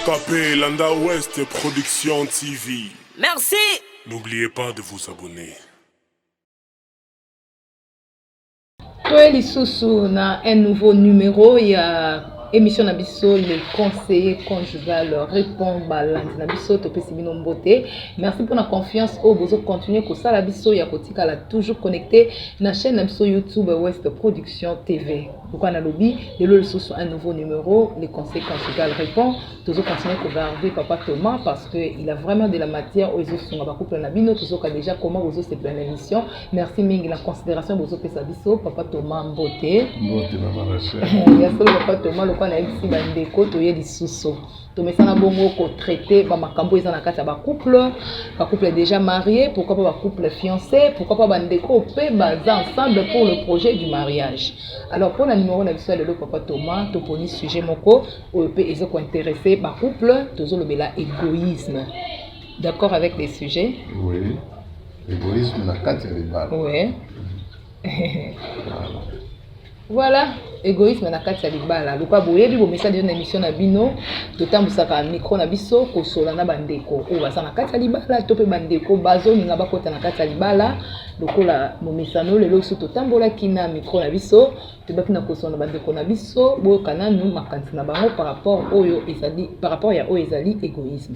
Yokapé, Landa Ouest Production TV. Merci. N'oubliez pas de vous abonner. Toi, Lissousou, na un nouveau numéro, il y a émission Nabiso, le conseiller conjugal répond balance Nabiso, to pesibino beauté. Merci pour la confiance. Au besoin continuer que ça Nabiso, il y a Kotika la toujours connecté na chaîne Nabiso YouTube Ouest Production TV. Pourquoi na lobby, le Lissousou un nouveau numéro, le conseiller conjugal répond. Toujours continuer que garder Papa Thomas parce que il a vraiment de la matière aux autres sont à couple Nabino, toujours déjà comment aux autres c'est plein d'émission. Merci Ming la considération aux autres Pesabiso, Papa Thomas beauté. Beauté maman la chère. Il y a solo Papa Thomas le na ici bandeko to ye lisusu to mesana bongo ko traiter ba makambo ezana kati ba couple déjà marié, pourquoi pas ba couple fiancé, pourquoi pas bandeko pe baza ensemble pour le projet du mariage. Alors pour le numéro na biso le Papa Thomas to poni sujet moko o pe ezoko intéresser ba couple tozo le bela égoïsme. D'accord avec les sujets? Oui. Égoïsme na kati ya libala. Oui. Voilà, égoïsme na kati ya libala. Luka boyebi bo message na émission na bino, totambusaka micro na biso ko sola na bandeko. O baza na kati ya libala, to pe bandeko bazo ninga bakota na kati ya libala. Lokola mo mesano lelo so totambola kina micro na biso, to baki na ko sola na bandeko na biso, bo kana nu makanti na bango par rapport oyo ezali par rapport ya oyo ezali égoïsme.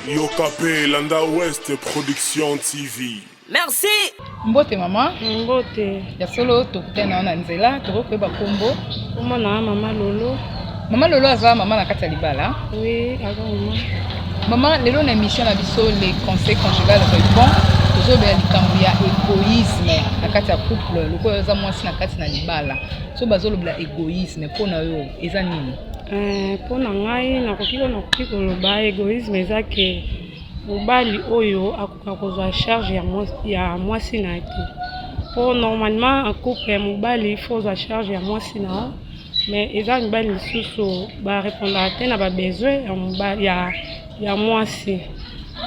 Yokapé, Landa Ouest Production TV. Merci. Mbote maman. Mbote. Ya solo tokutana na nzela, tokoyeba kombo. Kombo na Mama Lolo. Mama Lolo aza mama na kati ya libala. Oui, aza mama. Maman, lelo na émission na biso les conseils conjugal répond. Toujours bien likambo ya égoïsme na kati ya couple, loko eza mwasi na kati na libala. So bazolo bla égoïsme pona yo eza nini? Pona ngai nakoki koloba égoïsme eza ke mobali oyo akoka kozwa charge ya mwasi na te. Po normalement en couple mobali faut kozwa charge ya mwasi na, mais eza mibali lisusu ba répondre te na ba besoin ya mobali ya mwasi.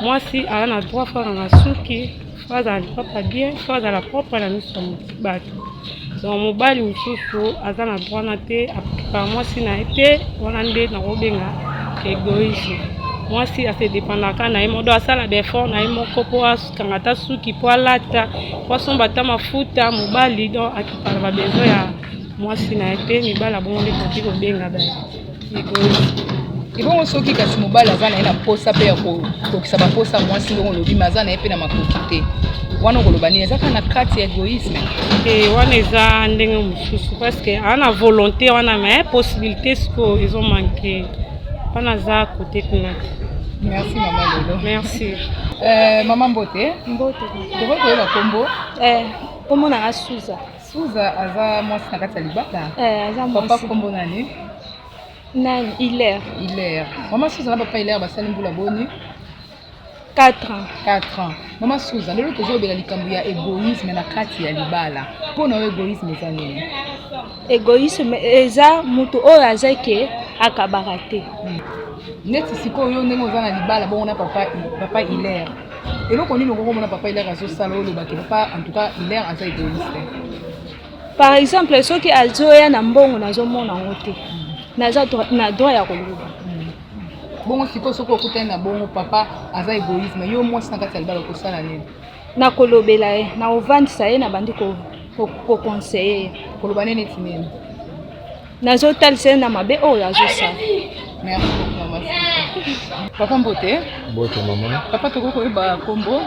Mwasi a na droit faire na suki, faire à papa bien, faire à la propre na miso bato. Donc mobali lisusu aza na droit na te par mwasi na te, wana nde na kobenga égoïsme. Moi si assez dépendant na imodo asala d'effort na imoko po kangata suki po alata po somba ta mafuta mobali donc akipala ba besoin ya moi si na été mibala bongo ndeko ko benga ba ibongo soki kasi mobali azana ina posa pe ya ko kisaba posa mwasi ngo lobi mazana epe na makoki te wana koloba nini ezaka na kati ya égoïsme wana eza ndenge mosusu parce que ana volonté wana mais possibilité siko ils ont manqué. Panaza côté kuna. Merci maman Lolo. Merci. Maman Mbote. Mbote. Tu veux quoi la combo? Combo na Suza. Suza aza mwasi na kati ya libala. Aza mwasi. Papa combo nani? Nani Hilaire. Hilaire. Maman Suza na papa Hilaire basali mbula boni. 4 ans. 4 ans. Maman Suza, lelo tozo bela likambo ya égoïsme na kati ya libala. Pona égoïsme eza nini? Égoïsme eza mutu oyo azake akabaka te. Neti siko yo ndenge oza na libala bongo na papa Hilaire. Eloko nini okoko mona papa Hilaire azosala oyo lobaki papa en tout cas Hilaire aza égoïste. Par exemple soki azoya na mbongo nazomona ngo te. Naza na droit ya koloba. Bongo siko soko okutana na bongo papa aza égoïsme yo mwasi na kati ya libala okosala nini? Na kolobela ye na ovandisa ye na bandi ko conseiller koloba nini tinene nazotalisa na mabe oyo azosala. Merci maman. Papa Mbote. Mbote maman. Papa toko koyeba kombo?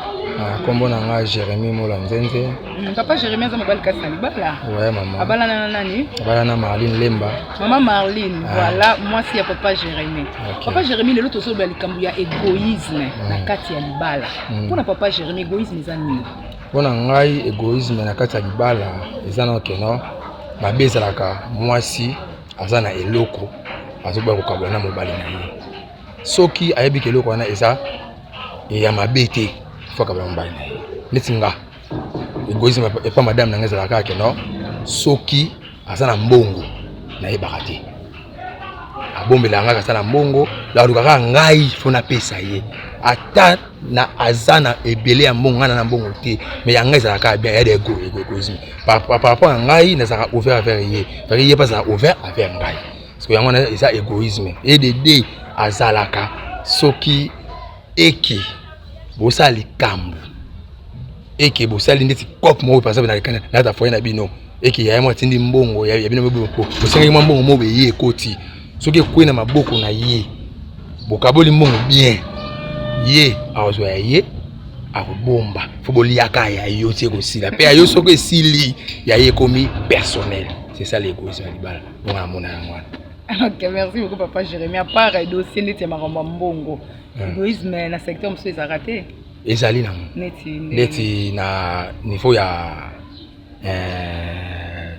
Kombo na nga Jérémy Molanzenze. Papa Jérémy aza mobali kasi na libala? Ouais maman. Abala na nani? Abala na Marlene Lemba. Maman Marlene, voilà, mwasi ya papa Jérémy. Okay. Papa Jérémy lelo tozoba likambo ya égoïsme na kati ya libala. Pona papa Jérémy égoïsme eza nini? Pona ngai égoïsme na kati ya libala eza na okeno mabe ezalaka mwasi aza na eloko azoba kokabula na mobali na ye. Soki ayebi ke eloko wana eza ya mabe te fo kabula mobali na ye. Neti nga égoïsme epa madame na nga ezalaka okeno soki aza na mbongo na yebaka te. Abombela nga kasa na mbongo la lukaka ngai fo na pesa ye. Ata na azana ebele ya mbongo na mbongo te mais ya ngai ezalaka bien ya égoïsme par rapport à ngai nazaka ouvert avec ye parce que ye pas ouvert avec ngai parce que yango na eza égoïsme et de azalaka soki eke bosa likambo eke bosali ndeti cop mo par exemple na ta foyer na bino eke ya mo tindi mbongo ya bino bosenga mbongo mo be ye koti soki ekwe na maboko na ye bokaboli mbongo bien ye azwa ye akobomba fo boliaka ya yo tie kosila pe ayo soki esili ya ye komi personnel. C'est ça l'égoïsme à Libala. Ok, merci beaucoup papa Jérémy. À part le dossier de Mbongo, l'égoïsme dans le secteur monsieur a raté. Ezali na neti na niveau ya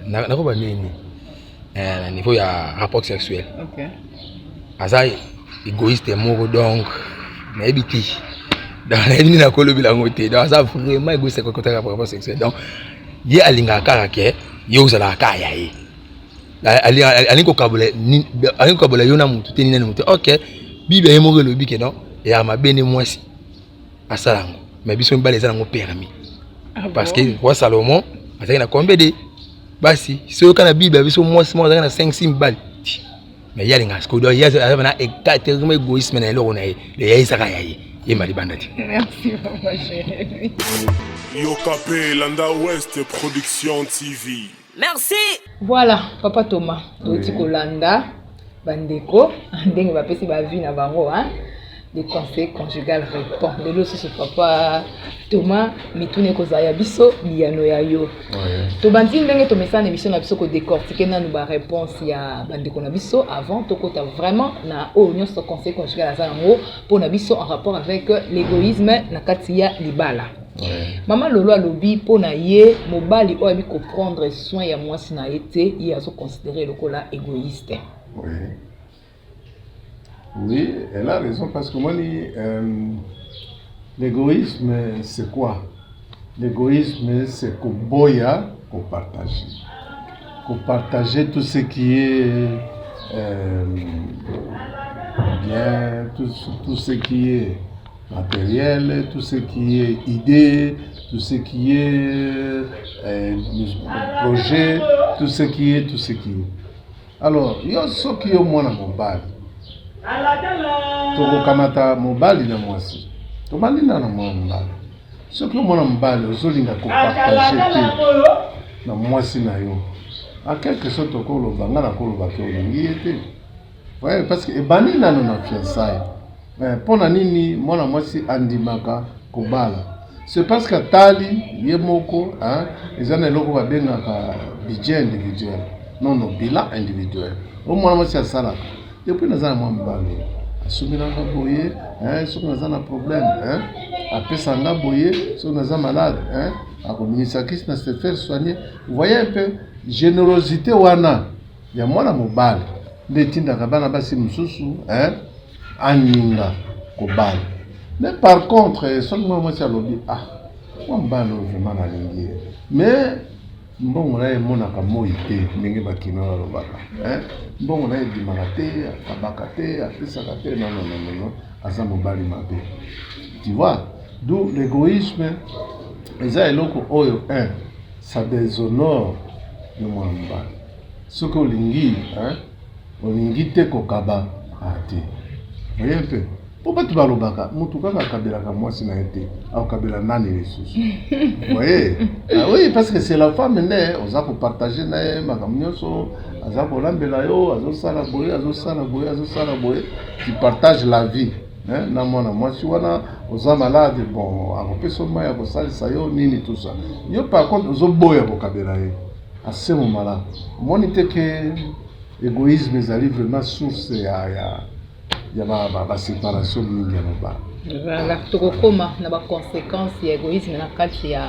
na ko ba nini na niveau ya rapport sexuel. OK. Aza égoïste moko donc na ebiti. Dans la vie na kolobi la ngote. Donc ça vraiment égoïste côté rapport sexuel. Donc ye alinga karake yo uzala kaya ye. Alinko kabula yona mutu te nina mutu. OK. Bible ye moko lobi ke non et a mabene mwasi. Asalango. Mais biso mbala ezala ngo permis. Parce que roi Salomon azaki na combien de basi so kana Bible biso mwasi mo azaki na 5-6 mbali. Mais yali nga skodo yaza na extrêmement égoïsme na eloko na ye. Le yaisaka ya ye. Merci papa Jérémy. Yokape Landa Ouest Production TV. Merci. Voilà, papa Thomas, Toti Kolanda, Bandeko, ndenge bapesi ba vie na bango hein. Des conseils conjugal répond. De l'autre ce papa Thomas, mitune kozaya biso biyano ya yo. To bandi ndenge to message émission na biso ko décortiquer na nous ba réponse ya bandeko na biso avant to kota vraiment na o nyonso conseil conjugal za ngo pour na biso en rapport avec l'égoïsme na kati ya libala. Maman Lolo alobi pona ye mobali o abi ko prendre soin ya mwasi na été il a so considérer le cola égoïste. Oui. Oui, elle a raison parce que moi l'égoïsme c'est quoi? L'égoïsme c'est qu'on boya, qu'on partage. Qu'on partage tout ce qui est bien, tout ce qui est matériel, tout ce qui est idée, tout ce qui est projet, tout ce qui est. Alors, il y a ce qui est au moins dans mon bal. Tokokamata mobali na mwasi. Tobali na mobali. Ce qui est au moins dans mon bal, ozolinga ko partager na mwasi na yo. A quelque chose tokolo banga na kolo bakyo lingi ete. Ouais, parce que ebani na na fiançailles. Pona nini mwana mwasi andimaka kobala. C'est parce que tali yemoko hein, ezana eloko babengaka budget individuel. Non, bilan individuel. Au moins mwasi asala. Depuis nazana mwa mbalo. Asumina boye, hein, soki nazana problème, hein. Apesa nga boye, soki nazana malade, hein. Akominisa kisi na se faire soigner. Vous voyez un peu générosité wana ya mwana mobali. Ndetinda kabana basi mususu, hein. Aninga kobala. Mais par contre, seulement moi c'est lobby moi mbalo vraiment na lingi. Mais mbongo na mona ka moyi te ndenge bakino na lobaka. Hein? Mbongo na dimaka te, akabaka te, apesaka te non. Asa mobali mabe. Tu vois? D'où l'égoïsme eza eloko oyo ça déshonore le mwana mbali. Soki olingi, hein? Olingi te kokaba te. Voyez un peu. Pourquoi tu vas au baka? Moutuka va kabela ka moi sina été. Au kabela nani les sous. Vous voyez? Oui, parce que c'est la femme né, on a pour partager na makamnyoso, aza ko lambela yo, azo sala boye. Tu partages la vie. Hein? Na mona moi si wana oza malade bon, a peut seulement ya ko sala sayo nini tout ça. Yo par contre ozo boya ko kabela ye. À ce moment-là, monite que égoïsme ezali vraiment source il y a ma séparation mingi ya mobali. Voilà, tokokoma na ba conséquences ya égoïsme na kati ya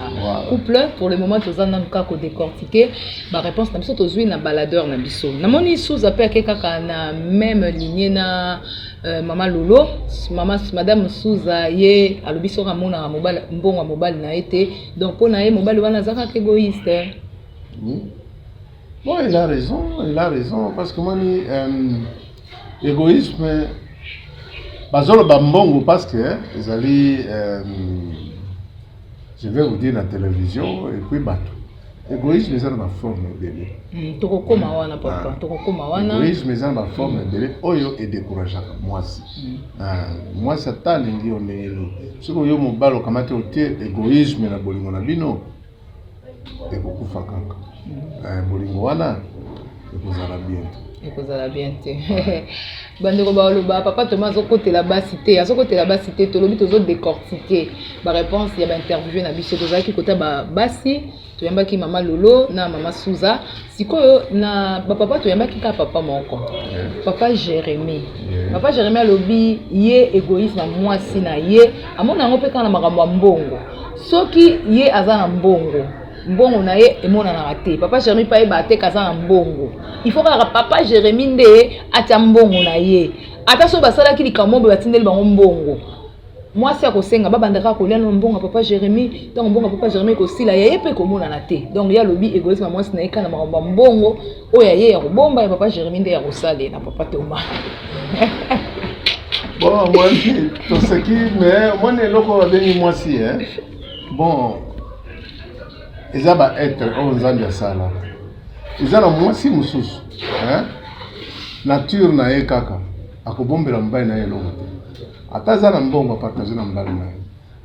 couple. Pour le moment tozana nka ko décortiquer ba réponse na biso tozwi na baladeur na biso. Na moni sous appel kaka na même lignée na maman Lolo, madame Souza ye alobi so ramona mobali mbongo mobali na été. Donc pona ye mobali wana zaka égoïste. Bon, il a raison parce que moi égoïsme bazolo bambongo parce que ils allaient je vais vous dire la télévision et puis bateau égoïsme eza na forme ebele tokokoma wana papa tokokoma wana égoïsme eza na forme ebele oyo edécourageaka mwasi mwasi ata alingi yo ndenge soki oyo mobali okamati otie égoïsme na bolingo na bino ekokufa kaka bolingo wana ekozala bien te bandeko baloba papa Thomas azokotela basi te azokotela basi te tolobi tozodécortiquer baréponse ya bainterview na biso tozalaki kota basi toyambaki mama Lolo na mama Suza sikoyo na bapapa toyambaki ka papa moko papa Jérémy papa Jérémy alobi ye égoïsme mwasi na ye amona yango mpe kaka na makambo ya mbongo soki ye aza na mbongo na ye emonanaka te papa Jérémy pa yeba te kaza na mbongo il faut kaka papa Jérémy nde atia mbongo na ye ata so basalaki likambo boye batindeli bango mbongo mwasi akosenga babandaka kolia na mbongo ya papa Jérémy donc mbongo ya papa Jérémy ekosila ye mpe komonana te donc ya lobi égoïsme ya mwasi na ye kana makambo ya mbongo oyo ya ye ya kobomba ya papa Jérémy nde ya kosala na papa Thomas bon mwasi toseki mais omoni eloko babengi mwasi bon eza baêtre oyo nzambe asala eza na mwasi mosusu nature na ye kaka akobombela mobali na ye eloko te ata aza na mbongo apartage na mobali na ye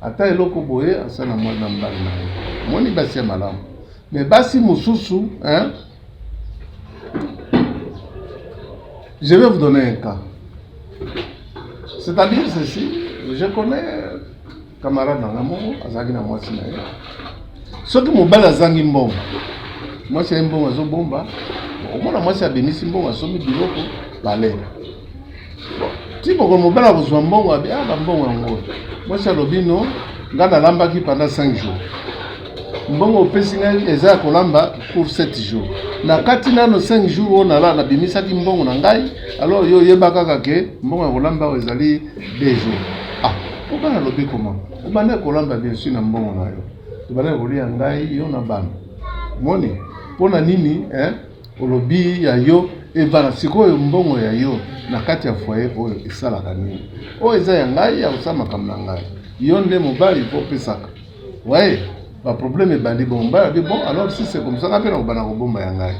ata eloko boye asala na mobali na ye moni basi ya malamu mais basi mosusu je vais vous donner un cas c'est-à-dire ceci je connais camarade na nga moko azalaki na mwasi na ye soki mobali azangi mbongo mwasi ya mbongo azobomba omona mwasi abimisi mbongo asombi biloko balela ti poko mobali akozwa mbongo abi bambongo yango mwasi alobi no nga nalambaki pendant 5 jours mbongo opesi ngai eza ya kolamba pour 7 jours na kati nano 5 jours oyo nabimisaki mbongo na ngai alors yo oyeba kaka ke mbongo ya kolamba oyo ezali 2 jours oka nalobi koma obanda kolamba bien sûr na mbongo na yo tobanda kolia ngai yo na bana moni mpona nini olobi ya yo evana sikoyo mbongo ya yo na kati ya foyer oyo esalaka nini oyo eza ya ngai ya kosala makambo na ngai yo nde mobali fo opesaka waye baproblème ebandi bon mobali abi bon alors si c'est comme ça nga mpe na kobanda kobomba ya ngai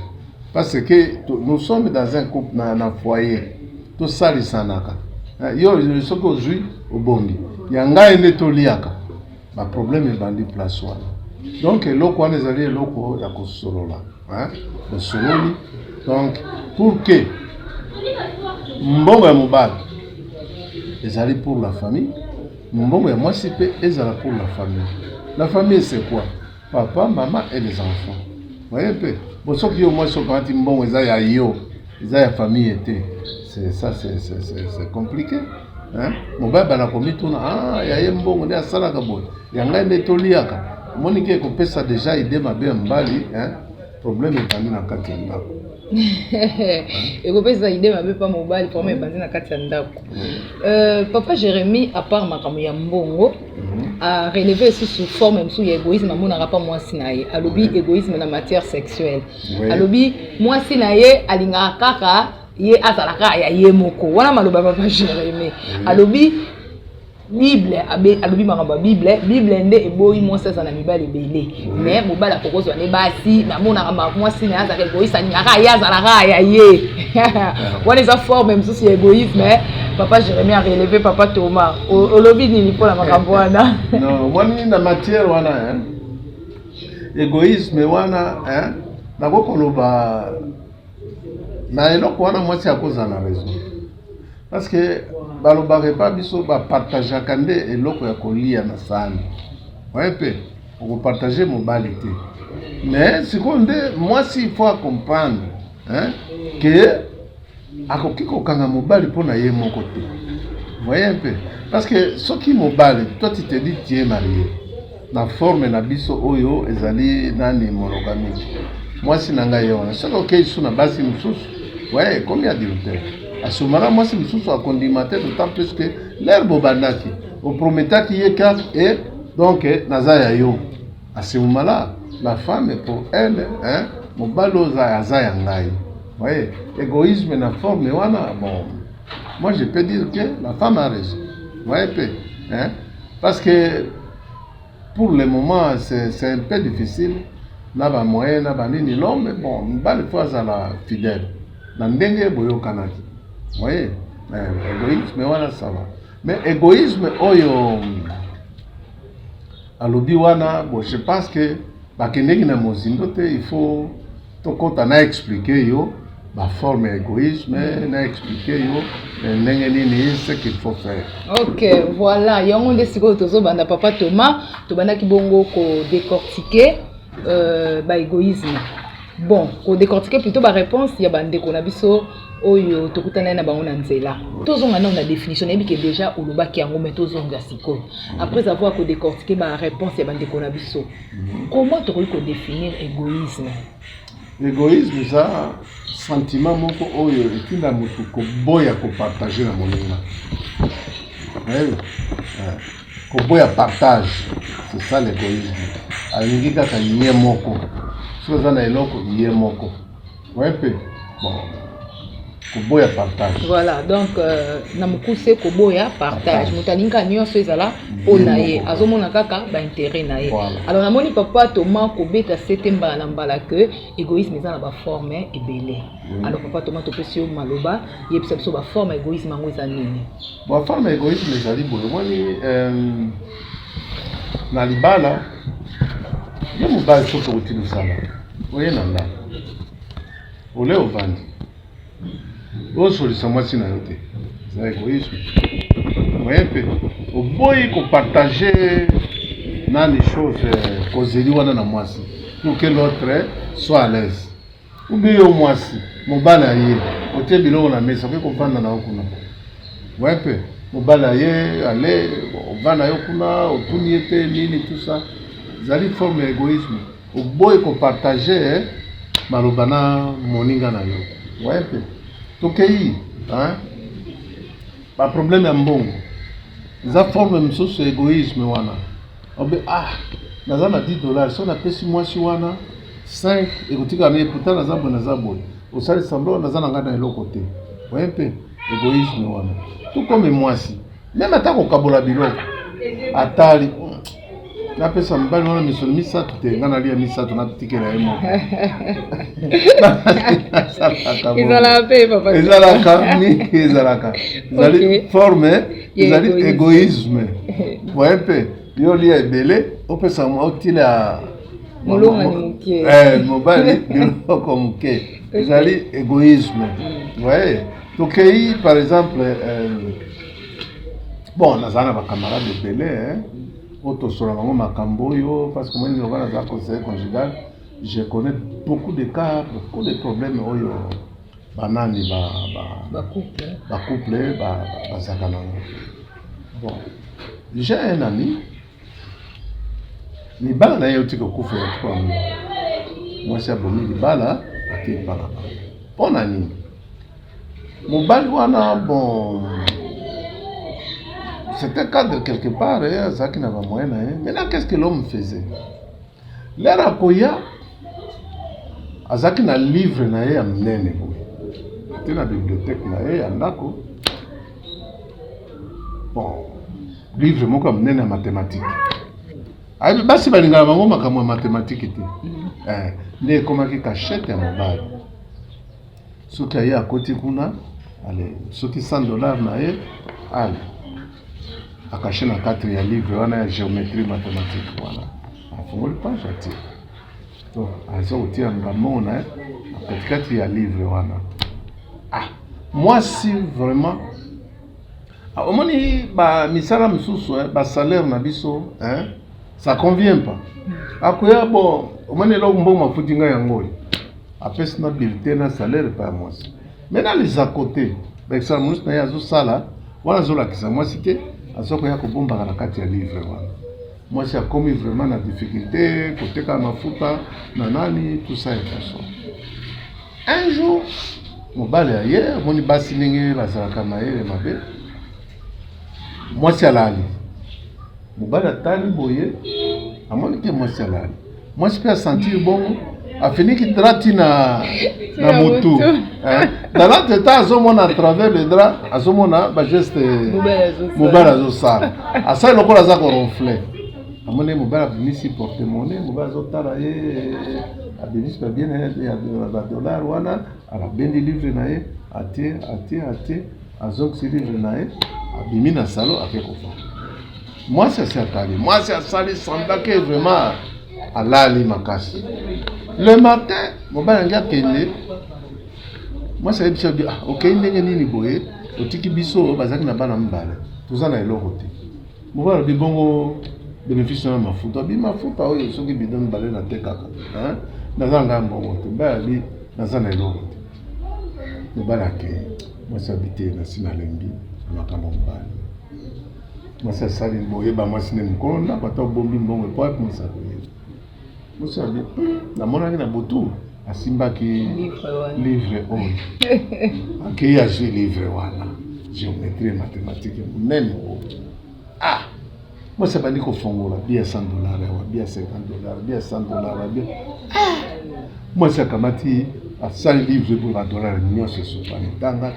parce que nous sommes dans un couple na foyer tosalisanaka yo soki ozwi obombi ya ngai nde toliaka baproblème ebandi place wana donc eloko wana ezali eloko ya kosolola basololi donc pour que mbongo ya mobali ezali pour la famille mbongo ya mwasi mpe ezala pour la famille c'est quoi papa maman et les enfants voyez mpe bosoki yo mwasi okamati mbongo eza ya yo eza ya famille ete c'est compliqué mobali bana komituna ya ye mbongo nde asalaka boye ya ngai nde toliaka omoni ke ekopesa deja ide mabe ya mbali problème ebandi na kati ya ndako ekopesa ide mabe pa mobali problème ebandi na kati ya ndako papa Jérémy à part makambo ya mbongo a relevé sous forme mosusu ya égoïsme amonaka pa mwasi na ye alobi égoïsme na matière sexuelle alobi mwasi na ye alingaka kaka ye azalaka ya ye moko wana maloba papa Jérémy alobi Bible alobi makambo Bible nde eboyi mwasi aza na mibali ebele mais mobali akokozwa ne basi namonaka mwasi na azalaka égoïste alingaka ye azalaka ya ye wana eza forme mosusu ya égoïsme papa Jérémy a relevé papa Thomas olobi nini mpona makambo wana non wani na matière wana égoïsme wana nakokoloba na eloko wana mwasi akozala na raison parce que balobaka epa biso bapartageaka nde eloko ya kolia na sani oye mpe okopartage mobali te mais sikoyo nde mwasi il faut acomprendre ke akoki kokanga mobali mpo na ye moko te voye mpe parce que soki mobali toi tu te dis tu es marié na forme na biso oyo ezali nani monogamique mwasi na ngai ye wana soki okei so na basi mosusu ouais combien d'adultère à ce moment-là moi c'est mosusu akondimateur d'autant plus que l'herbe obandaki oprometaki ye car et donc naza ya yo à ce moment-là la femme pour elle mobali aza ya ngai voyez égoïsme na forme wana bon moi je peux dire que la femme a raison voyez peu parce que pour le moment c'est un peu difficile na ba moyen na ba nini l'homme bon mobali faut azala fidèle na ndenge boyokanaki voyez égoïsme wana ça va mais égoïsme oyo alobi wana bon je pense que bakendeki na mozindo te il faut tokota na expliquer yo ba forme égoïsme na expliquer yo ndenge nini ce qu'il faut faire. Ok, voilà yango nde sikoyo tozobanda papa Thomas tobandaki bongo ko décortiquer ba égoïsme. Bon, ko décortiquer plutôt ba réponse ya bandeko na biso oyo tokutana na bango na nzela. Tozonga na définition ebi ke déjà olobaki yango mais tozonga sikoyo. Après avoir ko décortiquer ba réponse ya bandeko na biso. Comment tokoli ko définir égoïsme? Égoïsme ça sentiment moko oyo etinda motu ko boya ko partager na moninga. Ko boya partage, c'est ça l'égoïsme. Alingi kaka nye moko. So za na eloko nye moko. Ouais peu. Bon. Ko boya partage. Voilà, donc na mukuse ko boya partage. Mutalinga nyonso ezala pona ye. Azomona kaka ba intérêt na ye. Alors na moni papa Thomas ko beta setemba na mbala que égoïsme eza na ba forme ebele. Alors papa Thomas to pesi o maloba, yebisa biso ba forme égoïsme ngo eza nini? Ba forme égoïsme ezali boyo moni na libala ye mobali soki okotili osala oye na ndako ole ovandi osolisa mwasi na yo te eza égoïsme moye mpe oboyi kopartage nani chose kozeli wana na mwasi pour que l'autre soit à l'aise ubi yo mwasi mobali aye otie biloko na mesa okoki kovanda na yo kuna moye mpe mobali aye ale ovanda yo kuna otuni ye te nini tout ça ezali forme ya égoïsme oboyi kopartage maloba na moninga na yo moye mpe tokei ba problème ya mbongo eza forme mosusu ya égoïsme wana obe naza na $10 so napesi mwasi wana 5 ekotika me pourtant naza boye naza boye osali semblant naza na ngai na eloko te moye mpe égoïsme wana tokome mwasi meme ata kokabola biloko atali napesa mobali wana misolo misato te ngai nalia misato natikela ye moko ezalaka mingi ezalaka ezali forme ezali égoïsme voye mpe yo lia ebele opesa otila mobali biloko moke ezali égoïsme voye tokei par exemple bon naza na bacamarade ebele otosola bango makambo oyo parce que moi niloba naza conseiller conjugal je connais beaucoup de cas beaucoup de problèmes oyo banani couple bazaka nango bon j'ai un ami libala na ye otika okufa ya tukwa mwasi abomi libala akepaka mpo na nini mobali wana bon c'était cadre quelque part azaki na bamoyen na ye maintenant qu'est-ce que l'homme faisait lere akoya azaki na livre na ye ya minene boye te na bibliothèque na ye ya ndako bon livre moko ya minene ya mathématique ayebi basi balingana bango makambo ya mathématique te nde ekomaki cachette ya mobali soki aye akoti kuna ale soki $100 na ye ale akache na 4 ya livre wana ya géométrie mathématique wana afungoli page atie to aza kotia ngambo na ye katikati ya livre wana mwasi vraiment omoni bamisala misusu basalaire na biso ça convient pas akoya bon omoni eloko mbongo mafuti ngai yango oyo apesi na bulletin na salaire pa ya mwasi maintenant les à côté baexala monusu na ye azosala wana azolakisa mwasi te azokoya kobombaka na kati ya livre wana mwasi akomi vraiment na difficulté koteka mafuta na nani tout ça et tout ça un jour mobali aye amoni basi ndenge bazalaka mayele mabe mwasi alali mobali atali boye amoni ke mwasi alali mwasi mpe asentir bongo afiniki drap na mutu dans l'autre temps azomona à travers le drap azomona bageste mobali azosala asali lokola aza koronfle amone mobali abimisi porte-monnaie mobali azotala ye abimisi babien ya $, wana alabendi livre na ye atie azongisi livre na ye abimi na salon ake kofanda. Mwasi asi atali mwasi asali sembla vraiment alali makasi. Le matin mobali angi akende mwasi ayebisa bi okei ndenge nini boye otiki biso bazaki na bana mibale toza na eloko te. Mobali alobi bongo bénéfice na mafuta bi mafuta oyo soki bidon mibale na te kaka naza nga mbongo te mobali alobi naza na eloko te. Mobali akei mwasi abi te nasi nalembi na makambo mobali. Mwasi asali boyeba mwasi ne mokolo ndako ata obombi mbongo epo api mwasi akoyeba. Mwasi abi namonaki na butu asimbaki livre oyo akei azwi livre wana géométrie mathématique monene oyo. Mwasi abandi kofongola bia $100 awa bia $50 bia $100 bia mwasi akamati asali livre pour $1 nyonso esopani tanga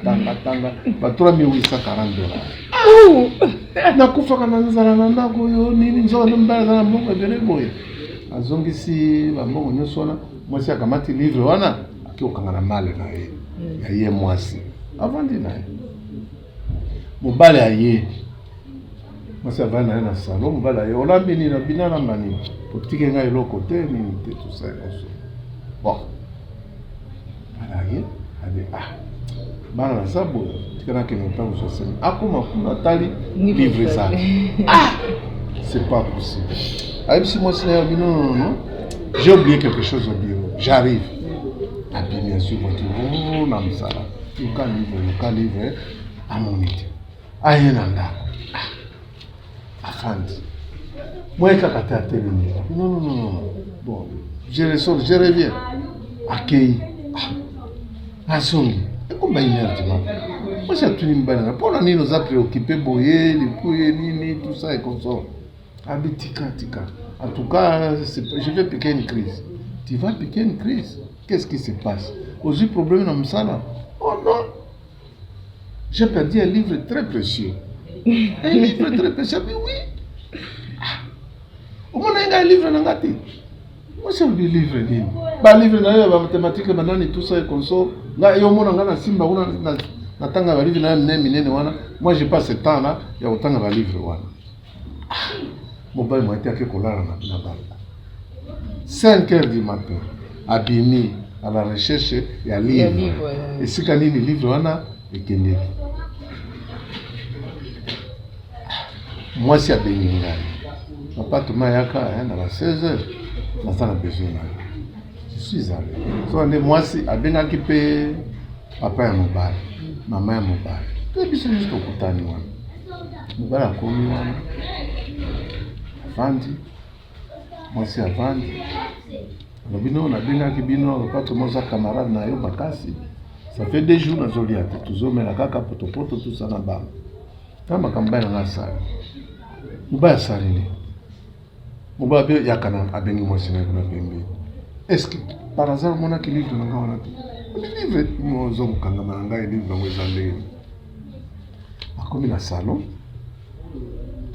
ba $3,840. Nakufaka na nzala na ndako oyo nini nzoka mbala na mbongo ebele boye azongisi bambongo nyonso wana. Mwasi akamati livre wana akiokanga na male na ye ya ye mwasi avandi na ye. Mobali aye mwasi avandi na ye na salon. Mobali aye olambi nini na bina na mani potike nga eloko te nini te tout ça ekoso bon aye abe bana na sabo tikana ke mpango soseni akoma kuna tali livre ça c'est pas possible. Ayebisi mwasi na ye non j'ai oublié quelque chose au bureau j'arrive abi bien sûr voiture na msala luka livre amonite aye na ndako afandi mweka kata ya telemi non bon je reviens akei asongi ekomba 1h du matin. Moi j'ai tuni mbana na pona nini oza préoccupé boye likuye nini tout ça et comme ça abi tika en tout cas je vais piquer une crise. Tu vas piquer une crise? Qu'est-ce qui se passe? Aux problème dans msala? Oh non, j'ai perdu un livre très précieux. Un livre très précieux, mais oui. Au moins un livre n'a pas. Moi c'est un livre nini? Ba livre na yo ba mathématiques banani tout ça et comme ça. Nga yo mona nga na simba una na tanga ba livre na minene wana. Moi j'ai pas ce temps là ya otanga ba livre wana. Mobile m'a été à Kekola na bala. 5h du matin, abimi à la recherche et à lire. Et si quand il livre wana et kende. Moi si abimi ngai. Papa tuma yaka na la 16h. Na sana besoin na. Je suis allé. So ande moi si abenga ki pe papa ya mobile, mama ya mobile. Tout biso juste okutani wana. Mobile akomi wana. Avandi, mwasi avandi. Lobino na bengaki bino pas comment ça camarade na yo bakasi. Ça fait 2 jours nazoli ate tuzomela kaka potopoto tout ça na banga. Kama kambaya na sala. Mubaya salini. Mubaya be yakana abengi mwasi na kuna pembe. Est-ce que par hasard mona ki livre na ngawana tu? Livre mo zo mukanga manga livre ngweza ndeni. Akomi na salon.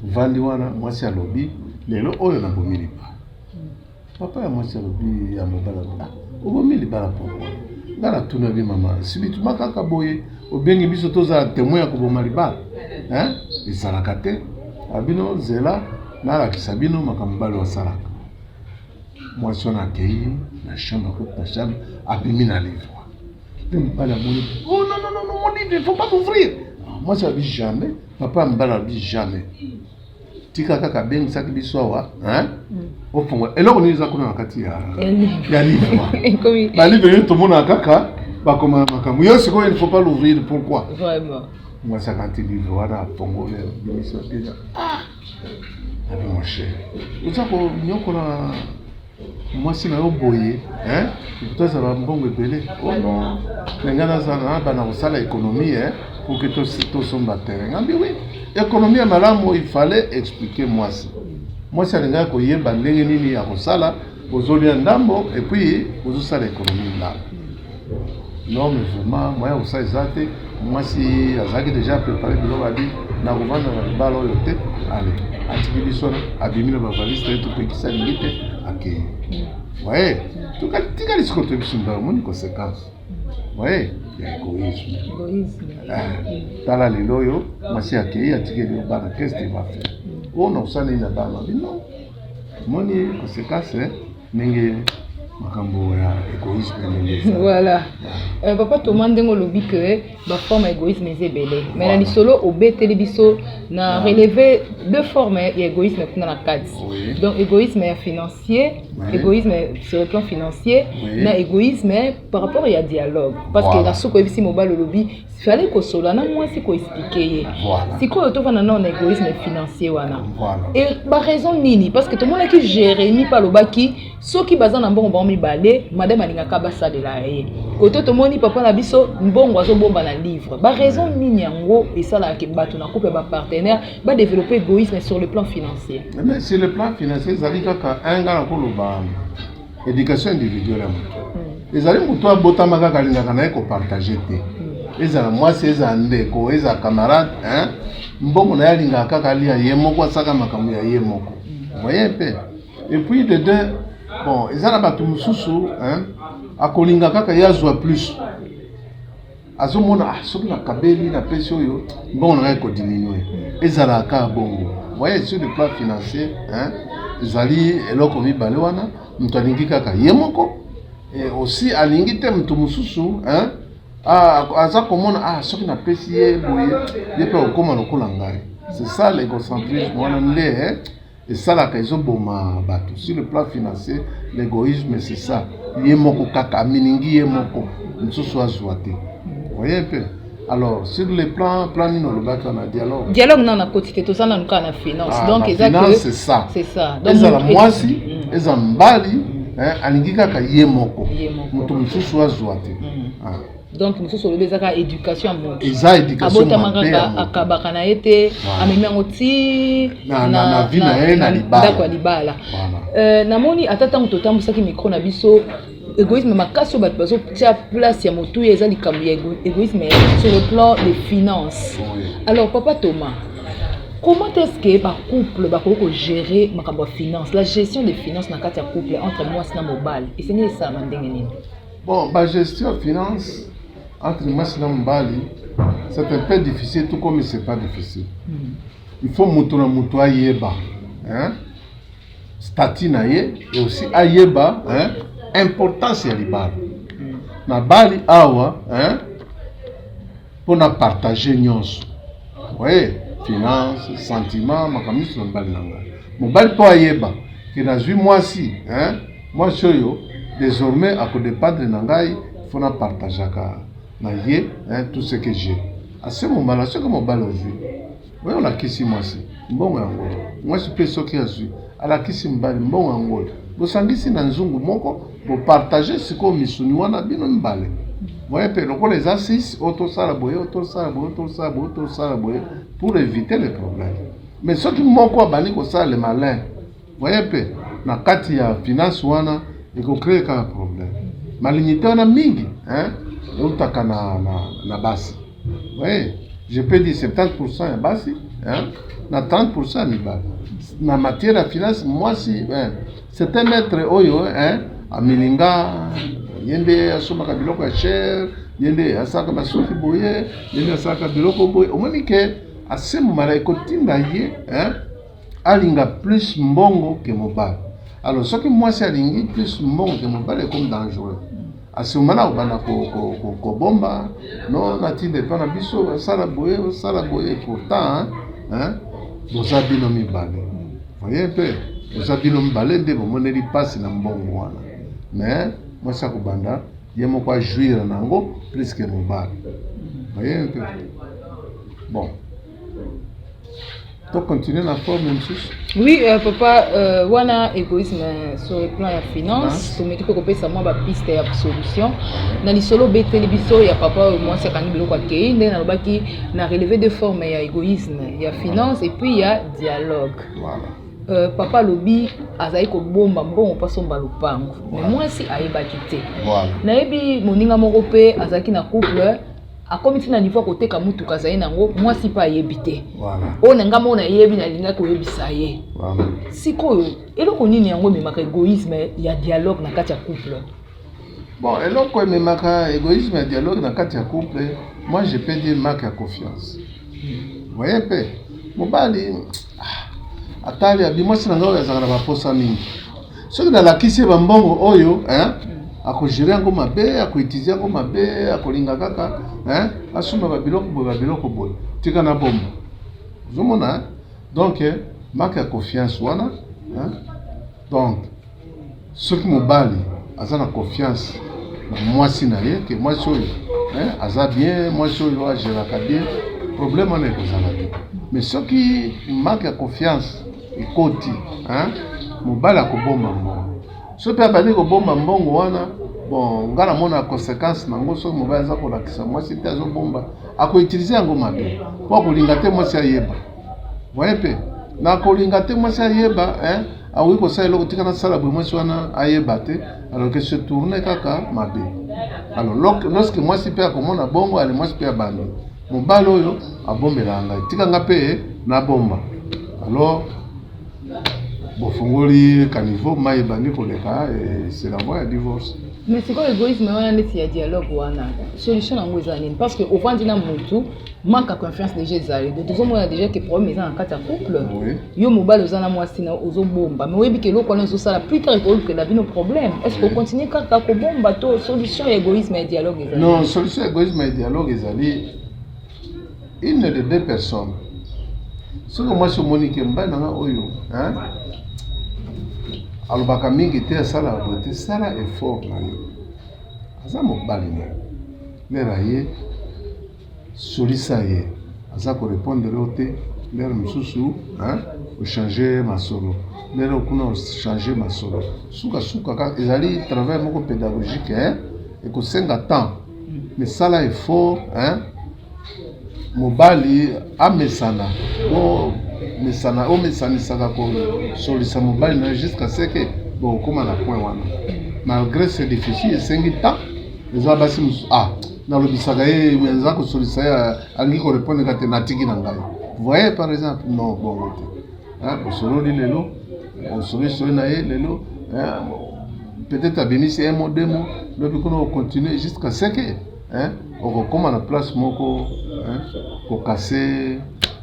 Vandi wana mwasi alobi lelo oyo na bomili pa. Papa ya mwasi alobi ya mobala. Obomili bala poko. Ngala tuna bi mama. Sibitu makaka boye obengi biso toza témoin ya kobomali ba. Ezalaka te. Abino zela na la kisabino makambalo wa salaka. Mwasi wana akei na chambre kwa chambre abimi na livre. Mbala moni. Oh non mon livre, il faut pas t'ouvrir. Moi ça dit jamais. Papa mbala dit jamais. Tika kaka bengi saki biso awa ofongo eloko nini za kuna nakati ya livre ba livre yetu tomona kaka ba koma makambo yo siko il faut pas l'ouvrir. Pourquoi vraiment moi ça quand il livre wana fongo le biso déjà abi mon cher uzako nyoko na moi si na yo boye tout ça va mbongo ebele oh non ngana sana bana usala économie pour que tout somba terrain ambi oui. Économie à malamu, il fallait expliquer moi ça. Moi c'est un gars qui est bandé nini à Rosala, aux Oliandambo et puis aux autres l'économie là. Non mais vraiment moi au ça exact, moi si Azaki déjà préparé de l'obadi, na kovanda na libala oyo te ale atiki biso abimi na bavaliste ye topekisa lingi te akeye waye tikali siko toyebiso mba omoni conséquence waye ya égoïsme tala lelo oyo mwasi akei atikeli bana qu'est-ce qu'il va faire oyo na kosaleli na bana bino moni conséquence ndenge makambo ya égoïsme voilà papa Thomas ndenge olobi ke baforme ya égoïsme eza ebele mais na lisolo obeteli biso na relever deux formes ya égoïsme kuna na kati donc égoïsme ya financier égoïsme sur le plan financier na égoïsme par rapport ya dialogue parce que na soko ebisi mobile olobi fallait kosola na mwasi koexplike ye sikoyo tovanda nao na égoïsme financier wana et ba raison nini parce que tomonaki Jérémie palobaki soki baza na mbongo bango mibale madame alingaka basalela ye koto tomoni papa na biso mbongo azobomba na livre ba raison nini yango esalaka bato na couple ba partenaire ba développer égoïsme sur le plan financier mais sur le plan financier ezali kaka un gars koloba éducation individuelle ya moto ezali moto abotama kaka alingaka na ye kopartage te ezala mwasi ezala ndeko ezala camarade mbongo na ye alingaka kaka alia ye moko asaka makambo ya ye moko voye mpe et puis de deux bon ezala bato mosusu akolinga kaka ye azwa plus azomona soki nakabeli napesi oyo mbongo na ye kodiminue ezalaka kaka bongo voye sur le plan financier ezali eloko mibale wana moto alingi kaka ye moko et aussi alingi te moto mosusu aza komona soki napesi ye boye ye mpe okoma lokola ngai c'est ça l'égocentrisme wana nde esalaka ezoboma bato sur le plan financier l'égoïsme c'est ça ye moko kaka aminingi ye moko mosusu azwa te voye mpe alors sur le plan nini olobaki wana dialogue na na koti te tozala nuka na finance donc finance c'est ça ezala mwasi eza mbali alingi kaka ye moko moto mosusu azwa te donc mosusu olobi ezaka éducation ya moto eza éducation abotamaka akabaka na ye te amemi yango ti na vi na ye na ndako ya libala namoni ata ntango totambwisaki micro na biso égoïsme makasi oyo bato bazotia place ya motuya eza likambo ya égoïsme sur le plan des finances alors papa Thomas comment est-ce que ba couple ba ko gérer makambo ya finance la gestion des finances na kati ya couple entre mwasi na mobali esengi esala ndenge nini bon ba gestion ya finance entre mwasi na mobali c'est un peu difficile tout comme c'est pas difficile il faut moto na moto ayeba statut na ye et aussi ayeba importance ya libala na bali awa pona partager nyonso voyez finance sentiment makamiso na mbali na ngai mobali mpo ayeba ke nazwi mwasi mwasi oyo désormais akodépendre na ngai fona partageaka na ye tout ce que j'ai ase momala soki mobali ozwi oyo olakisi mwasi mbongo yango mwasi mpe soki azwi alakisi mobali mbongo yango bosangisi na nzungu moko bopartage sikoyo misuni wana bino mibale voye mpe lokola eza 6 otosala boye otosala boye pour éviter les problèmes mais soki moko abandi kosala le malin voye mpe na kati ya finance wana ekocrée kaka problème malignité wana mingi eutaka na basi voye je peux dire 70% ya basi na 30% ya mibale na matière ya finance mwasi c'est un maître oyo amilinga yende asomaka biloko ya cher yende asalaka basuki boye yende asalaka biloko boye omoni ke asemomala ekotinda ye alinga plus mbongo ke mobali alors soki mwasi alingi plus mbongo ke mobali ekomi dangereux asemomala akobanda kobomba no natinde epa na biso osala boye pourtant boza bino mibale voye mpe boza bino mibale nde bomoneli mpasi na mbongo wana mais mwasi akobanda ye moko ajuire nango plus que mobali voye mpe bon to continuer na forme mosusu oui papa wana égoïsme sur le plan ya finance tomeki mpe kopesa mwa bapiste ya solution na lisolo beteli biso ya papa oyo mwasi akangi biloko akei ndenge nalobaki na relever de forme ya égoïsme ya finance et puis ya dialogue papa lobi azali kobomba mbongo mpo asomba lopango mais mwasi ayebaki te nayebi moninga moko mpe azalaki na couple akomi tina niveau koteka mutuka zaye nango mwasi pa yebite Voilà. o nanga mona yebi na linga ko yebisa ye Voilà. sikoyo eloko nini yango memaka égoïsme ya dialogue na kati ya couple. Bon, eloko ememaka égoïsme ya dialogue na kati ya couple, moi je peux dire marque ya confiance. Vous voyez pe mobali atali abimwasi na ngao yazaka na baposa mingi soki nalakisi bambongo oyo akogere yango mabe, akoitize yango mabe, akolinga kaka asumba babiloko boye tika na bomba ozomona donc marque ya confiance wana donc soki mobali aza na confiance na mwasi na ye ke mwasi oyo aza bien, mwasi oyo ageraka bien, problème wana ekozala te. Mais soki marque ya confiance ekoti mobali akobomba mbongo soki abandi kobomba mbongo wana bon nga namona conséquence nango soki mobali aza kolakisa mwasi te azobomba akoutilize yango mabe po akolinga te mwasi ayeba voye mpe na kolinga te mwasi ayeba akoki kosala eloko tika nasala boye mwasi wana ayeba te alors que se tourne kaka mabe. Alors lorsque mwasi mpe akomona bongo ale mwasi mpe abandi mobali oyo abombela ngai tika nga mpe nabomba alors bofungoli kaniveau mai ebandi koleka c'est la voie ya divorce. Mais c'est quoi l'égoïsme wana neti ya dialogue wana solution yango eza nini parce que ofandi na mutu manque à confiance déjà ezali de tozomona déjà que problème eza na kati ya couple yo mobali oza na mwasi na ozobomba mais oyebi ke eloko wana ezosala plus tard ekolukela bino problème est-ce que ocontinue kaka kobomba to solution ya égoïsme ya dialogue ezali? Non, solution ya égoïsme ya dialogue ezali une de deux personnes soki mwasi omoni ke mobali nanga oyo alobaka mingi te asala boye te sala effort na yo aza mobali na lera ye solisa ye aza korépondre yo te lere mosusu ochange masolo lere okuna ochange masolo sukasuka kaka ezali travail moko pédagogique ekosenga temps mais sala effort mobali amesana mesana omesanisaka kosolisa mobali na jusqu'à ce que bokoma na point wana malgré c'est difficile esengi temps eza basi nalobisaka ye aza kosolisa ye alingi korépondre kate natiki na ngai voyez par exemple non bongo te osololi lelo osolisoli na ye lelo peut-être abimisi un mot deux mots lobi kuna ocontinue jusqu'à ce que okokoma na place moko kokase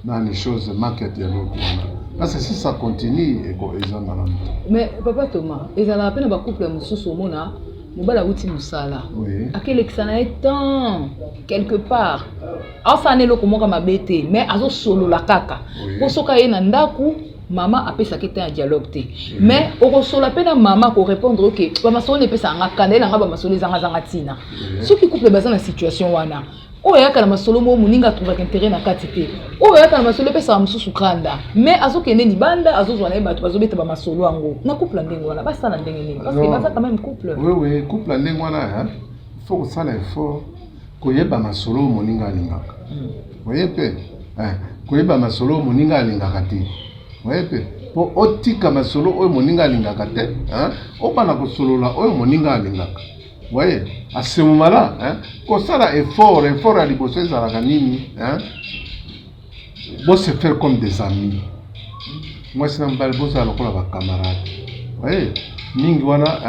dans les choses marque dialogue parce que si ça continue eza malamu. Mais papa Thomas ezala peine ba couple mosusu omona mobali awuti mosala akelekisa na ye temps quelque part asana eloko moko mabe te mais azosolola kaka po soki aye na ndako mama apesaki te ya dialogue te mais okosola mpe na mama korépondre oke bamasolo na epesaka nga kanda elanga bamasolo ezanga zanga ntina soki couple baza na situation wana oyo ayaka na masolo mo moninga atrouvaka intérêt na kati te oyo ayaka na masolo epesaka mosusu kanda mais azokende libanda azozwa na ye bato bazobeta bamasolo yango na couple ya ndenge wana basala ndenge nini parce que baza quand même couple. Oui couple ya ndenge wana faut kosala effort koyeba masolo moninga alingaka oye mpe koyeba masolo moninga alingaka te oye mpe po otika masolo oyo moninga alingaka te obana kosolola oyo moninga alingaka. Voyez, à ce moment-là, quand ça a effort à liboser ça la nini, bon se faire comme des amis. Moi c'est un bel beau ça le la camarade. Voyez, mingi wana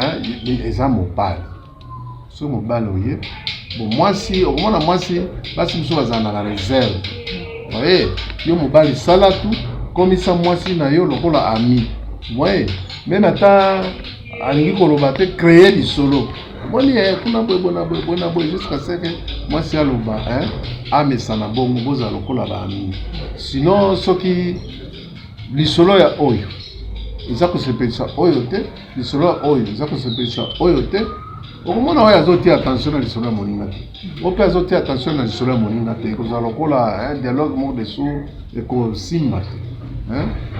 les amis mobile. So mobile oye. Bon moi si au moins moi si basi mso bazana la réserve. Voyez, yo mobile sala tout comme ça moi si na yo lokola ami. Voyez, même ata alingi koloba te créer du solo. Boni kuna boy jusqu'à ce que moi c'est aloba amesana bongo boza lokola ba ami sinon soki lisolo ya oyo eza ko sepelisa oyo te lisolo ya oyo eza ko sepelisa oyo te okomona oyo azoti attention na lisolo ya moninga te ope azoti attention na lisolo ya moninga te koza lokola dialogue moko de sourds eko simba te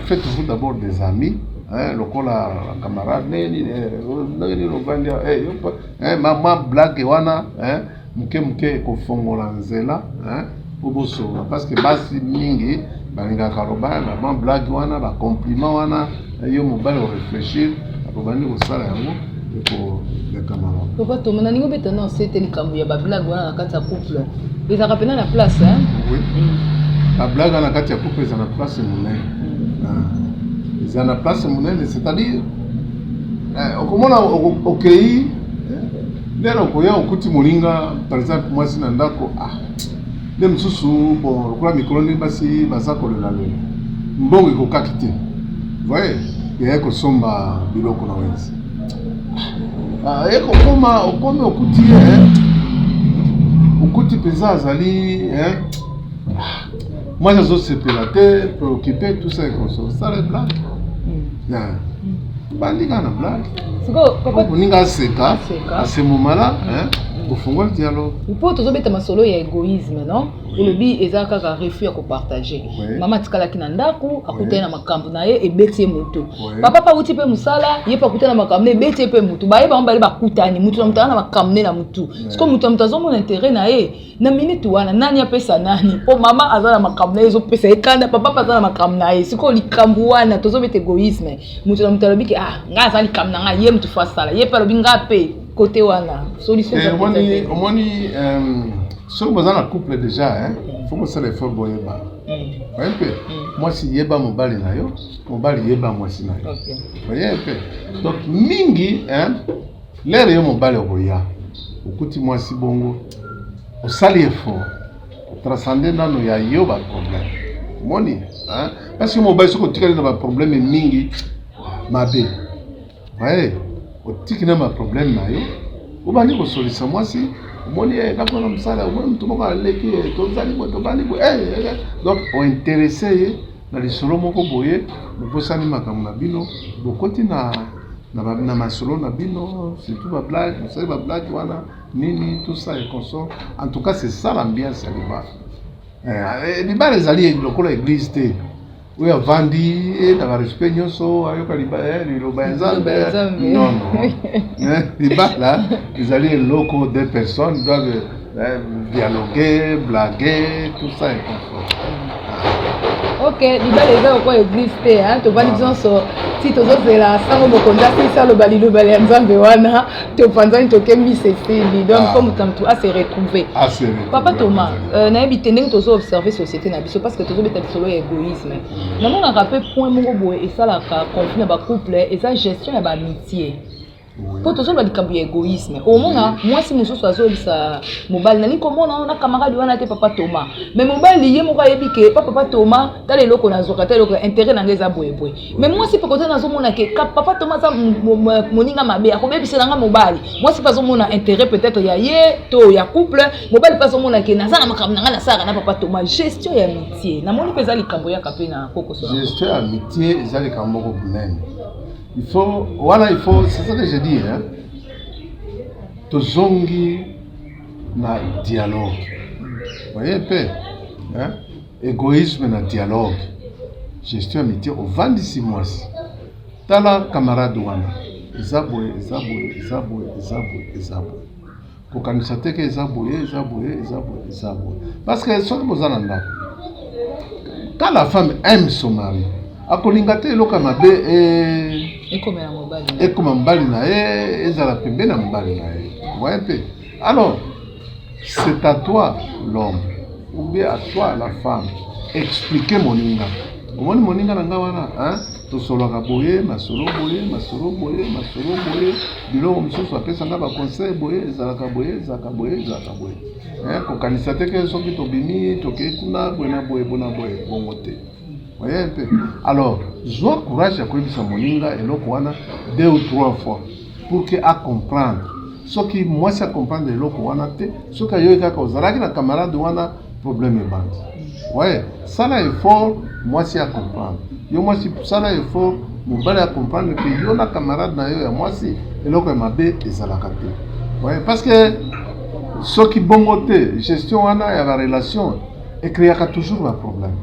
faites-vous d'abord des amis lokola camarade neni lovandia mama blague wana muke kofongola nzela obosola parce que basi mingi balingaka roba na blague wana ba compliment wana yo mobali o réfléchir akobandi kosala yango eko le camarade. Papa Thomas, na ningo beta non c'était likambo ya ba blague wana na kati ya couple. Ezaka pena na place hein? Oui. La blague na kati ya couple eza na place monene. Eza na place monene, c'est-à-dire okomona okei lero koya okuti molinga par exemple moi si na ndako nde mosusu bon lokola mikolo nde basi baza kolela lelo mbongo ekokaki te voye yaya kosomba biloko na wenzi ekokoma okomi okuti okuti mpenza azali mwasi azosepela te préoccupé tout ça ekoso sala blague bandika na blague moninga aseka asemomala ofungwa dialogue mpo tozobeta masolo ya égoïsme non olobi eza kaka refus ya kopartage mama atikalaki na ndako akutani na makambo na ye ebeti ye moto papa pa uti mpe mosala ye mpe akutani na makambo na ebeti ye mpe motu bayeba ngo bale bakutani motu na motu aza na makambo ne na motu siko motu na motu azomona intere na ye na minute wana nani apesa nani mpo mama aza na makambo na ye ezopesa ye kanda papa pa aza na makambo na ye siko likambo wana tozobeta égoïsme motu na motu alobi ke nga aza likambo na nga ye motu fo asala ye mpe alobi nga mpe côté wana solution omoni soki boza na couple déjà faut kosala effort boyeba oye mpe mwasi yeba mobali na yo mobali yeba mwasi na yo oye mpe donc mingi lere yo mobali okoya okuti mwasi bongo osali effort otranscende nano ya yo baproblème omoni parce que mobali soki otikali na baproblème mingi mabe oye otiki na problème na yo obandi kosolisa mwasi omoni nakona mosala omoni mutu moko aleki tozali boye tobandi boye donc ointéresse ye na lisolo moko boye bobosani makambo na bino bokoti na masolo na bino surtout bablague mosali bablague wana nini tout ça et consort en tout cas c'est ça l'ambiance ya libala libala ezali lokola église te oyo avandi na barespect nyonso ayoka liloba ya nzambe non libala ezali eloko deux personnes doivent dialoguer blaguer tout ça et consort ok libala eza lokola église te tovandi nyonso ti tozozela sango mokonzi asilisa aloba liloba ya nzambe wana topanzani tokembisa esili donc mpo moto na motu ase retrouve papa Thomas nayebi te ndenge tozoobserve société na biso parce que tozobeta lisolo ya égoïsme namonaka mpe point moko boye esalaka conflit na bacouple eza gestion ya baamitié po tozoloba likambo ya égoïsme omona mwasi mosusu azolisa mobali nani komona na camarade wana te papa Thomas mais mobali ye moko ayebi ke papa Thomas tala eloko nazwaka tala eloko intérêt nanga eza boyeboye mais mwasi mpe kote nazomona ke papa Thomas aza moninga mabe akobebiselanga mobali mwasi mpe azomona intérêt peut-être ya ye to ya couple mobali mpe azomona ke naza na makambo nanga nasalaka na papa Thomas gestion ya amitié namoni mpe eza likambo yaka mpe na kokoso gestion ya amitié eza likambo moko monene. Il faut, c'est ça que je dis, tozongi na dialogue. Vous voyez un peu, égoïsme na dialogue. Gestion amitié au 26 mois. Tala camarade wana. Ezaboye. Kokanisa teke ezaboye. Parce que soki bozana ndako. Quand la femme aime son mari, akolinga te eloko mabe ekoma mobali na ye ezala pembe na mobali na ye voyez peu alors c'est à toi l'homme ou bien à toi la femme expliquer moninga omoni moninga na nga wana tosolaka boye masolo boye biloko mosusu apesanga baconseil boye ezalaka boye kokanisa te ke soki tobimi tokei kuna boye bongo te. Voyez un peu. Alors, j'ai courage à connaître moninga et l'autre wana 2 ou 3 fois pour que à comprendre. Ce qui moi ça comprendre l'autre wana te, ce que yo ka kozala ki na camarade wana problème est bande. Ouais, ça là il faut moi c'est à comprendre. Yo moi si ça là il faut mon bal à comprendre que yo na camarade na yo ya moi si et l'autre mabe ezala ka te. Ouais, parce que ce qui bongote gestion wana ya la relation et créer toujours un problème.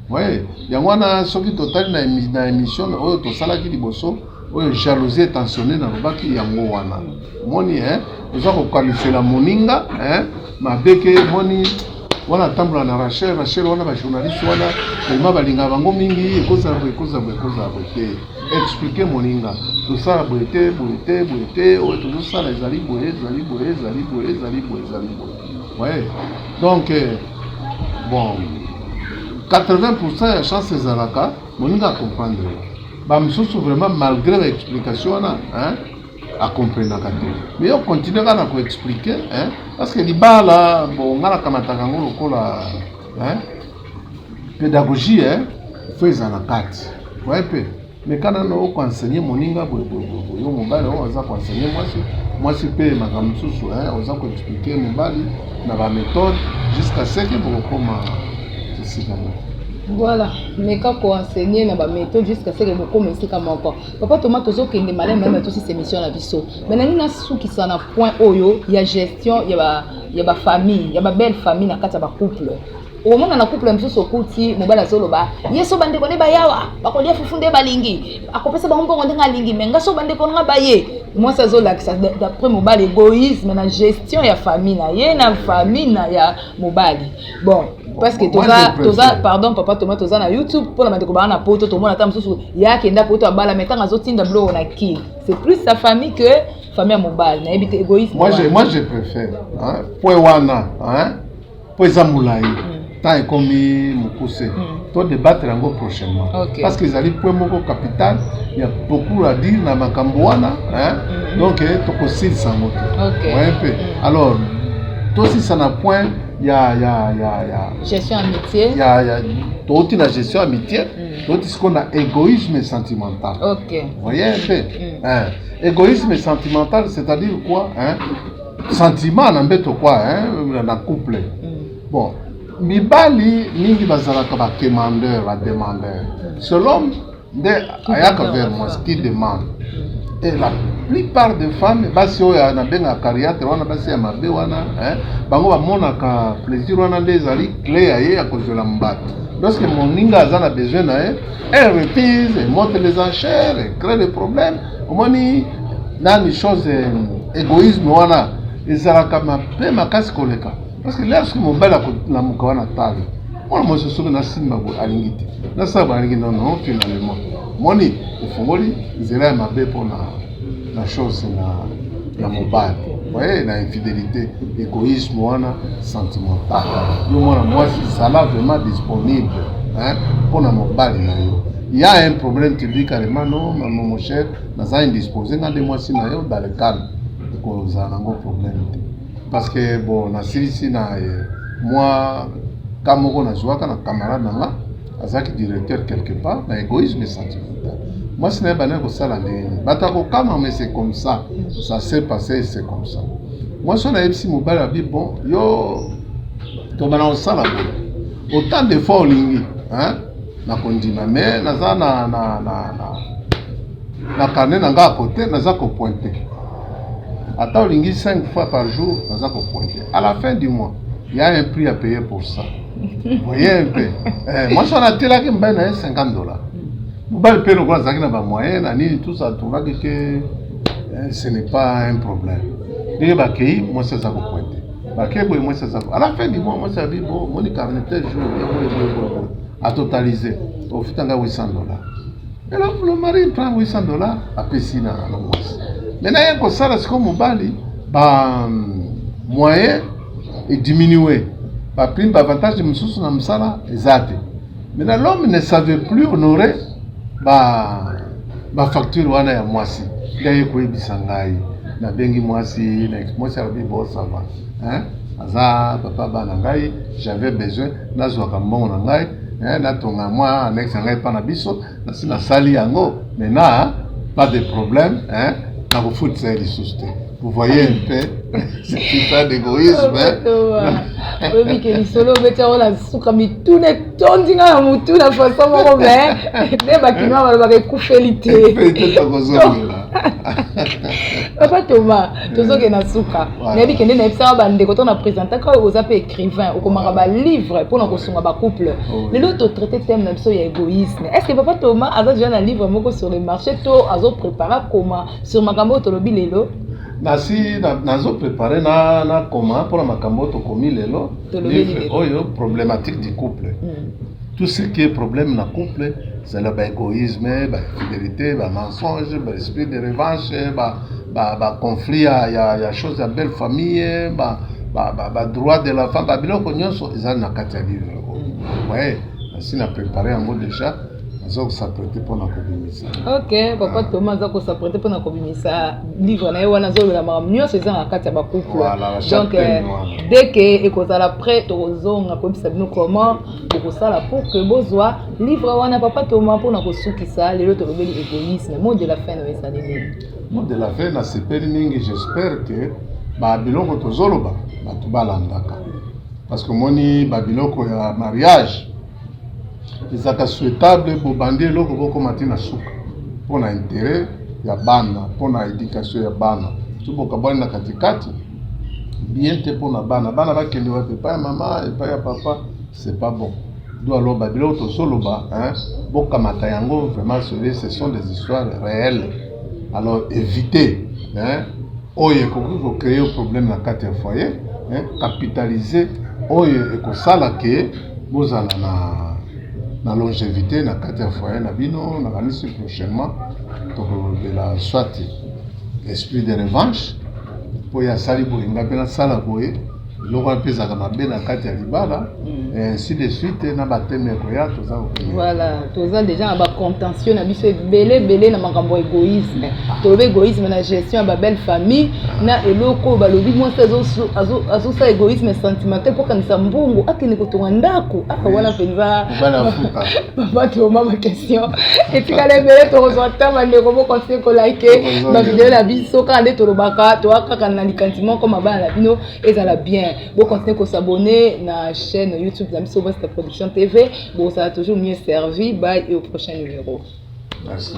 Oui, yango wana soki totali na émission oyo tosalaki liboso oyo jalousie tensionné na lobaki yango wana moni oza kokanisela moninga mabeke moni wana tambola na Rachel wana ba journaliste wana tellement balinga bango mingi ekoza te expliquer moninga tout ça boité o tout ça les ali boé ouais donc bon 80% ya chance ezalaka moninga comprendre ba msusu vraiment malgré l'explication wana à comprendre mais on continue à nous expliquer parce que libala bon ngala kamataka ngolo kola pédagogie fait ça na kati ouais peu mais quand on a enseigner moninga yo mobali on va enseigner moi si pe makamsusu on va expliquer mobali na ba méthode jusqu'à ce que vous comment c'est ça. Voilà, mais quand on enseigne na ba méthode jusqu'à ce que vous commencez comme encore. Papa Thomas tozo kende malem même tous ces émissions la biso. Mais nani na souki sana point oyo, il y a gestion, il y a ba famille, il y a ba belle famille na kata ba couple. Au moment na couple msusu okuti mobala zoloba. Yeso bande ko ne ba yawa, ba ko dia fufunde balingi. Akopesa ba mbongo ndenga lingi menga so bande ko nga baye. Moi ça zo là d'après mobile égoïsme na gestion ya famille na ye na famille na ya mobile. Bon, parce que toza pardon papa Thomas toza na YouTube pour la mettre na poto to mona tam susu ya kenda poto abala metanga zotinda blo na ki. C'est plus sa famille que famille mobile na ebite égoïsme. Moi je préfère point wana pour zamulai tant comme mukuse to débattre encore prochainement parce que ils point moko capital il y a beaucoup à dire na makambo wana donc to kosil sango ouais peu alors to si ça na point il y a gestion amitié il y a toute la gestion amitié tout ce qu'on a égoïsme sentimental vous voyez un peu égoïsme sentimental c'est-à-dire quoi sentiment na mbeto quoi na couple bon mibali mingi bazalaka ba demandeur c'est l'homme de ayaka vers moi ce qui demande et la plupart des femmes basi oyo na benga carrière wana basi ya mabe wana bango ba monaka plaisir wana ndezali clé ya ye ya kozela mbata lorsque moninga azana besoin na elle refuse elle monte les enchères elle crée des problèmes omoni nani chose égoïsme wana ezalaka mabe makasi koleka parce que lorsque mobile na mukawana tali moi je suis na simba bo alingiti na saba alingi non finalement moni ufungoli zela mabe pour la chose na mobile ouais na infidélité égoïsme wana sentimental yo moi ça là vraiment disponible pour na mobile na yo il y a un problème tu dis carrément non mon cher na ça indisposé na de moi si na yo dans le calme ko za na problème parce que bon na sirisi na moi comme on a joué avec un camarade là azaki directeur quelque part na égoïsme sentimental moi ce n'est pas que ça la ligne batako kama mais c'est comme ça s'est passé c'est comme ça moi son aipsi mobile abi bon yo to bana osala bo autant de fois lingi na kondima mais naza na carnet na nga côté naza ko pointer attends lingi 5 fois par jour naza ko pointer à la fin du mois il y a un prix à payer pour ça. Vous voyez un peu. Moi, je suis à la télé, $50. Vous pouvez payer le moyen, tout ça, tout va que ce n'est pas un problème. Moi, c'est ça pour pointer. Moi, c'est ça. À la fin du mois, moi, c'est bon, mon carnet jour, à totaliser. Au fait, $800. Et là, le mari prend $800 à Pessina. Maintenant, il y a ça, c'est comme mon bali, moyen est diminué. Par prime, avantage de Moussous na Msala, exact. Maintenant, l'homme ne savait plus honorer ma facture wana ya mwasi. Gaye ko ebisangai na bengi mwasi na mwasi abi bo ça va. Aza papa bana ngai, j'avais besoin na zwaka mbongo na ngai, na tonga moi annexe ngai pa na biso, na sina sali yango. Maintenant, pas de problème, na ko foot ça les susté. Vous voyez un peu, c'est tout ça d'égoïsme. Oui, que les solos, on a soukami tout net, tondinga na mutu na façon moko mais ne bakima ba ba kufélité. Papa Thomas, tozoke na suka. Nebi kende na epsa bande ko na présenter ka oza pe écrivain, o komaka ba livre pour na kosunga ba couple. Le lot traité thème na biso ya égoïsme. Est-ce que Papa Thomas a déjà un livre moko sur le marché to azo préparer comment sur makambo to lobi lelo? nazo préparé na comment pour makambo to komi lelo livre oyo problématique du couple. Tout ce qui est problème dans le couple, c'est l'égoïsme, l'infidélité, le mensonge, l'esprit de revanche, le conflit, il y a choses de belle famille, le droit de la femme, ils sont dans le livre. Oui, si on a préparé un mot déjà, on va s'apprêter pour la communauté. Ok, papa Thomas, on va s'apprêter pour la communauté. Livre, on a besoin de la mamie, c'est dans la carte de couple. Donc, dès que vous êtes prêt, vous allez comment pour ça pour que vous soyez livre, on a papa Thomas pour nous souki ça, les autres égoïsme. Mot de la fin, ça mot de la fin, c'est permis. J'espère que Babylon est Zoloba, parce que moni Babylon est un mariage. C'est souhaitable pour bander l'eau pour matina souka pour l'intérêt ya bana pour l'éducation ya bana tu peux kabali na katikati bien te pour na bana va kende wa papa maman et pas ya papa c'est pas bon doit lo babilo to solo ba hein boka matayango vraiment ce sont des histoires réelles alors évitez hein oye ko créer un problème na kati ya foyer hein capitaliser oye e ko sala ke bozala na longévité na kati ya foyer na bino na kanisi prochainement de la soit esprit de revanche pour ya sali bolinga pe na sala boye loko apesa kama be na kati ya libala et ainsi de suite na bateme ko ya toza voilà toza déjà ba contention na biso belé na makambo égoïsme to égoïsme na gestion ba belle famille na eloko balobi moi azo sa égoïsme sentimental pour kanisa mbungu akini kotonga ndako wana penza bana fuka papa to mama question et puis kale belé to reçoit mande ko conseil ko like ba vidéo na biso quand to lobaka to akaka na likantiment comme bana na bino ezala bien. Vous continuez à s'abonner à la chaîne YouTube Zamiso West Production TV. Bon, ça va toujours mieux servi. Bye et au prochain numéro. Merci.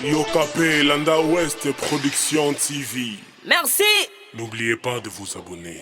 Yokapé Landa West Production TV. Merci. N'oubliez pas de vous abonner.